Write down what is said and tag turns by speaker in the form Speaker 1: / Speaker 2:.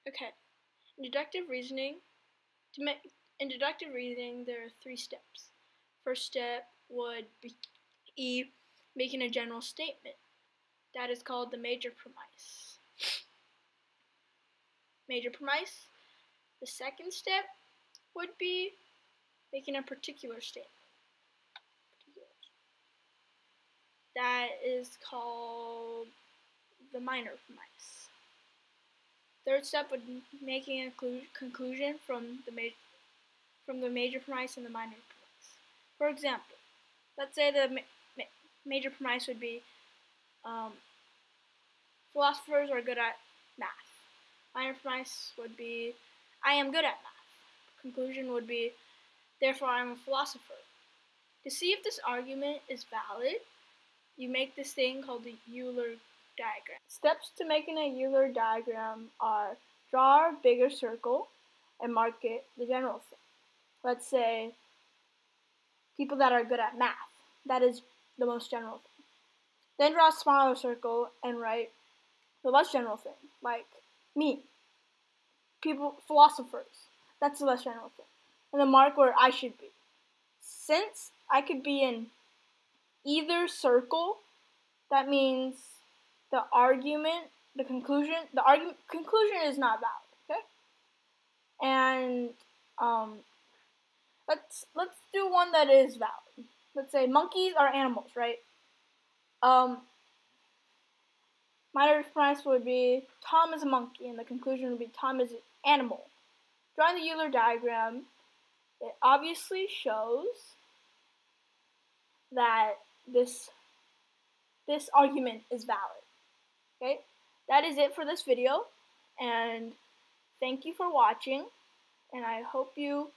Speaker 1: Okay. In deductive reasoning, there are 3 steps. First step would be making a general statement. That is called the major premise. The second step would be making a particular statement. That is called the minor premise. Third step would be making a conclusion from the major premise and the minor premise. For example, let's say the major premise would be philosophers are good at math. Minor premise would be I am good at math. Conclusion would be therefore I am a philosopher. To see if this argument is valid, you make this thing called the Euler diagram. Steps to making a Euler diagram are draw a bigger circle and mark it the general thing. Let's say people that are good at math. That is the most general thing. Then draw a smaller circle and write the less general thing, like me. Philosophers. That's the less general thing. And then mark where I should be. Since I could be in either circle, that means the conclusion is not valid, okay? And let's do one that is valid. Let's say monkeys are animals, right? Minor premise would be Tom is a monkey, and the conclusion would be Tom is an animal. Drawing the Euler diagram, it obviously shows that this argument is valid. Okay? That is it for this video, and thank you for watching, and I hope you